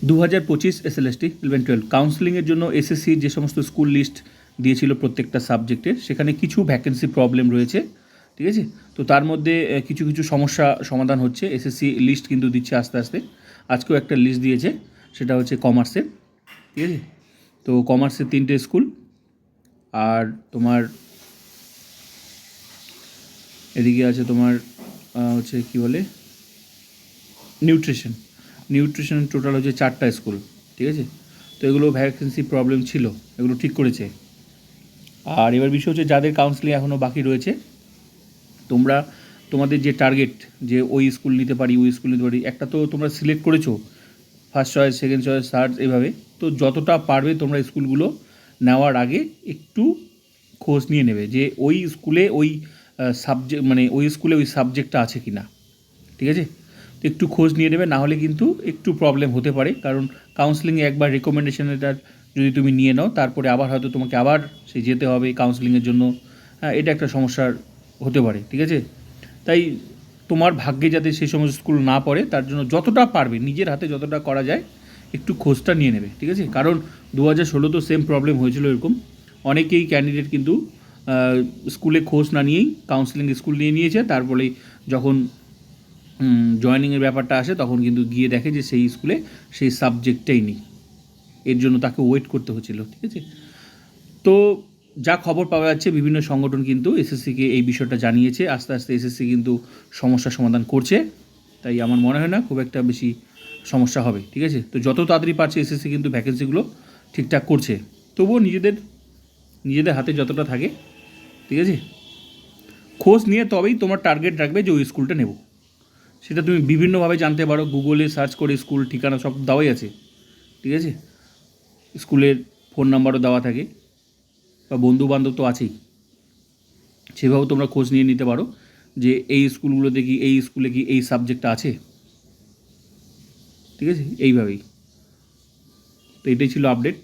2025 SLST 11-12 কাউন্সেলিংয়ের জন্য SSC যে সমস্ত স্কুল লিস্ট দিয়েছিল প্রত্যেকটা সাবজেক্টের, সেখানে কিছু ভ্যাকেন্সি প্রবলেম রয়েছে, ঠিক আছে। তো তার মধ্যে কিছু কিছু সমস্যা সমাধান হচ্ছে, এসএসসি লিস্ট কিন্তু দিচ্ছে আস্তে আস্তে। আজকেও একটা লিস্ট দিয়েছে, সেটা হচ্ছে কমার্সের, ঠিক আছে। তো কমার্সের 3টে স্কুল, আর তোমার এদিকে আছে তোমার হচ্ছে কী বলে নিউট্রিশন টোটাল হচ্ছে 4টা স্কুল, ঠিক আছে। তো এগুলো ভ্যাকেন্সি প্রবলেম ছিল, এগুলো ঠিক করেছে। আর এবার বিষয় হচ্ছে যাদের কাউন্সেলিং এখনও বাকি রয়েছে, তোমরা তোমাদের যে টার্গেট, যে ওই স্কুল নিতে পারি ওই স্কুল নিতে পারি, একটা তো তোমরা সিলেক্ট করেছো, first choice, second choice, third, এইভাবে। তো যতটা পারবে তোমরা স্কুলগুলো নেওয়ার আগে একটু খোঁজ নিয়ে নেবে যে ওই স্কুলে ওই সাবজেক্ট, মানে ওই স্কুলে ওই সাবজেক্টটা আছে কি না, ঠিক আছে। তো একটু খোঁজ নিয়ে নেবে, না হলে কিন্তু একটু প্রবলেম হতে পারে। কারণ কাউন্সেলিংয়ে একবার রেকমেন্ডেশনটা যদি তুমি নিয়ে নাও, তারপরে আবার হয়তো তোমাকে আবার সেই যেতে হবে কাউন্সেলিংয়ের জন্য। হ্যাঁ, এটা একটা সমস্যার হতে পারে, ঠিক আছে। তাই তোমার ভাগ্যে যাতে সেই সমস্ত স্কুল না পড়ে, তার জন্য যতটা পারবে নিজের হাতে যতটা করা যায় একটু খোঁজটা নিয়ে নেবে, ঠিক আছে। কারণ 2016 তো সেম প্রবলেম হয়েছিল এরকম। অনেকেই ক্যান্ডিডেট কিন্তু স্কুলে খোঁজ না নিয়েই কাউন্সেলিং স্কুল নিয়ে নিয়েছে, তারপরে যখন জয়েনিংয়ের ব্যাপারটা আসে তখন কিন্তু গিয়ে দেখে যে সেই স্কুলে সেই সাবজেক্টটাই নেই, এর জন্য তাকে ওয়েট করতে হচ্ছিল, ঠিক আছে। তো যা খবর পাওয়া যাচ্ছে, বিভিন্ন সংগঠন কিন্তু এসএসসিকে এই বিষয়টা জানিয়েছে, আস্তে আস্তে এসএসসি কিন্তু সমস্যার সমাধান করছে। তাই আমার মনে হয় না খুব একটা বেশি সমস্যা হবে, ঠিক আছে। তো যত তাড়াতাড়ি পারছে এসএসসি কিন্তু ভ্যাকেন্সিগুলো ঠিকঠাক করছে, তবুও নিজেদের হাতে যতটা থাকে, ঠিক আছে, খোঁজ নিয়ে তবেই তোমার টার্গেট রাখবে যে ওই স্কুলটা নেব। সেটা তুমি বিভিন্নভাবে জানতে পারো, গুগলে সার্চ করে স্কুল ঠিকানা সব দেওয়াই আছে, ঠিক আছে। স্কুলের ফোন নাম্বারও দেওয়া থাকে, বা বন্ধুবান্ধব তো আছেই, সেভাবেও তোমরা খোঁজ নিয়ে নিতে পারো যে এই স্কুলগুলোতে কি, এই স্কুলে কি এই সাবজেক্টটা আছে, ঠিক আছে। এইভাবেই। তো এটাই ছিল আপডেট।